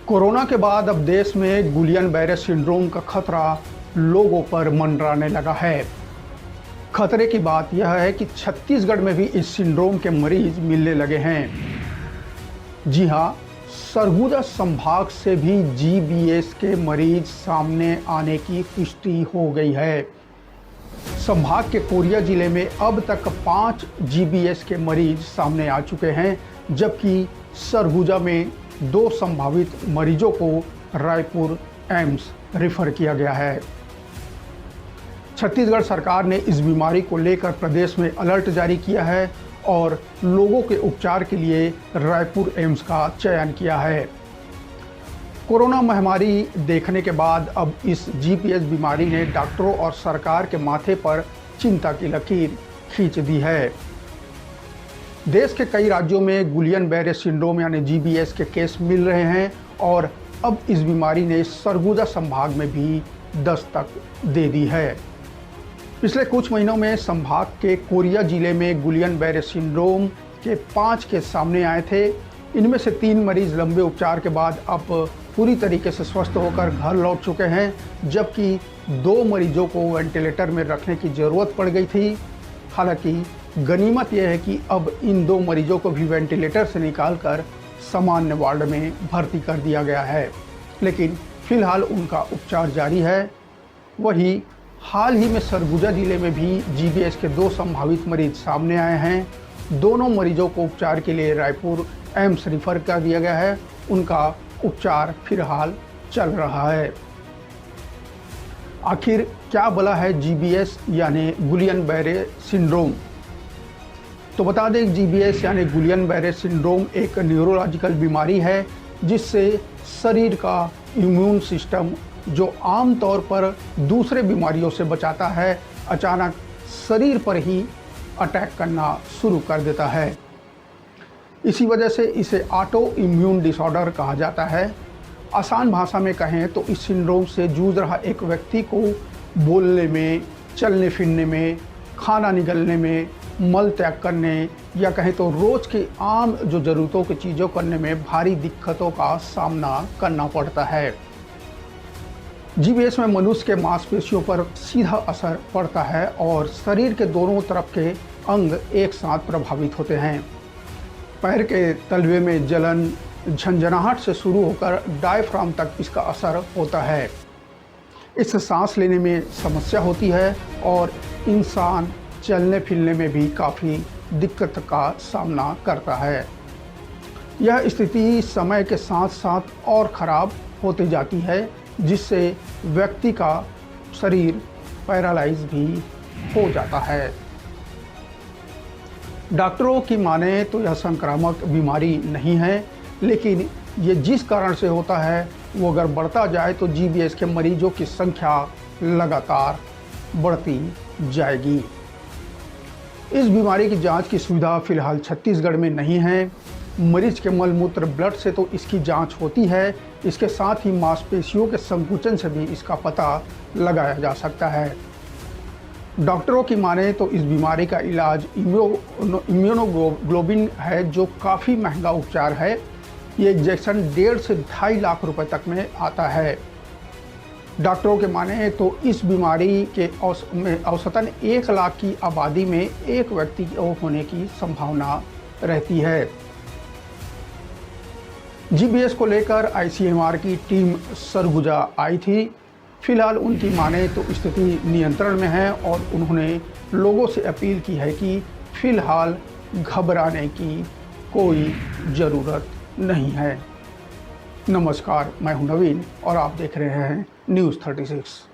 Corona के बाद अब देश में गुलियन बैरे सिंड्रोम का खतरा लोगों पर मंडराने लगा है। खतरे की बात यह है कि छत्तीसगढ़ में भी इस सिंड्रोम के मरीज मिलने लगे हैं। जी हां, सरगुजा संभाग से भी जीबीएस के मरीज सामने आने की पुष्टि हो गई है। संभाग के कोरिया जिले में अब तक 5 जीबीएस के मरीज सामने आ चुके हैं, जबकि सरगुजा में 2 संभावित मरीजों को रायपुर एम्स रेफर किया गया है। छत्तीसगढ़ सरकार ने इस बीमारी को लेकर प्रदेश में अलर्ट जारी किया है और लोगों के उपचार के लिए रायपुर एम्स का चयन किया है। कोरोना महामारी देखने के बाद अब इस जीपीएस बीमारी ने डॉक्टरों और सरकार के माथे पर चिंता की लकीर खींच दी है। देश के कई राज्यों में गुलियन बैरे सिंड्रोम यानी जीबीएस के केस मिल रहे हैं और अब इस बीमारी ने सरगुजा संभाग में भी दस्तक दे दी है। पिछले कुछ महीनों में संभाग के कोरिया जिले में गुलियन बैरे सिंड्रोम के 5 केस सामने आए थे। इनमें से 3 मरीज लंबे उपचार के बाद अब पूरी तरीके से स्वस्थ होकर घर लौट चुके हैं, जबकि 2 मरीजों को वेंटिलेटर में रखने की ज़रूरत पड़ गई थी। हालांकि गनीमत यह है कि अब इन 2 मरीजों को भी वेंटिलेटर से निकालकर सामान्य वार्ड में भर्ती कर दिया गया है, लेकिन फिलहाल उनका उपचार जारी है। वहीं हाल ही में सरगुजा जिले में भी जीबीएस के 2 संभावित मरीज सामने आए हैं। दोनों मरीजों को उपचार के लिए रायपुर एम्स रेफर कर दिया गया है। उनका उपचार फिलहाल चल रहा है। आखिर क्या भला है जीबीएस यानी गुलियन बैरे सिंड्रोम? तो बता दें, जीबीएस यानी गुलियन बैरे सिंड्रोम एक न्यूरोलॉजिकल बीमारी है जिससे शरीर का इम्यून सिस्टम, जो आमतौर पर दूसरे बीमारियों से बचाता है, अचानक शरीर पर ही अटैक करना शुरू कर देता है। इसी वजह से इसे ऑटो इम्यून डिसऑर्डर कहा जाता है। आसान भाषा में कहें तो इस सिंड्रोम से जूझ रहा एक व्यक्ति को बोलने में, चलने फिरने में, खाना निगलने में, मल त्याग करने या कहें तो रोज़ की आम जो ज़रूरतों की चीज़ों करने में भारी दिक्कतों का सामना करना पड़ता है। जीबीएस में मनुष्य के मांसपेशियों पर सीधा असर पड़ता है और शरीर के दोनों तरफ के अंग एक साथ प्रभावित होते हैं। पैर के तलवे में जलन, झंझनाहट से शुरू होकर डायफ्राम तक इसका असर होता है। इससे सांस लेने में समस्या होती है और इंसान चलने फिरने में भी काफ़ी दिक्कत का सामना करता है। यह स्थिति समय के साथ साथ और ख़राब होती जाती है, जिससे व्यक्ति का शरीर पैरालाइज भी हो जाता है। डॉक्टरों की माने तो यह संक्रामक बीमारी नहीं है, लेकिन ये जिस कारण से होता है वो अगर बढ़ता जाए तो जीबीएस के मरीजों की संख्या लगातार बढ़ती जाएगी। इस बीमारी की जांच की सुविधा फिलहाल छत्तीसगढ़ में नहीं है। मरीज के मल मूत्र ब्लड से तो इसकी जांच होती है, इसके साथ ही मांसपेशियों के संकुचन से भी इसका पता लगाया जा सकता है। डॉक्टरों की माने तो इस बीमारी का इलाज इम्यूनोग्लोबिन है, जो काफ़ी महंगा उपचार है। ये इंजेक्शन 1.5 से 2.5 लाख रुपए तक में आता है। डॉक्टरों के माने तो इस बीमारी के औसतन 1 लाख की आबादी में एक व्यक्ति को होने की संभावना रहती है। जीबीएस को लेकर आईसीएमआर की टीम सरगुजा आई थी। फिलहाल उनकी माने तो स्थिति नियंत्रण में है और उन्होंने लोगों से अपील की है कि फिलहाल घबराने की कोई ज़रूरत नहीं है। नमस्कार, मैं हूं नवीन और आप देख रहे हैं न्यूज़ 36।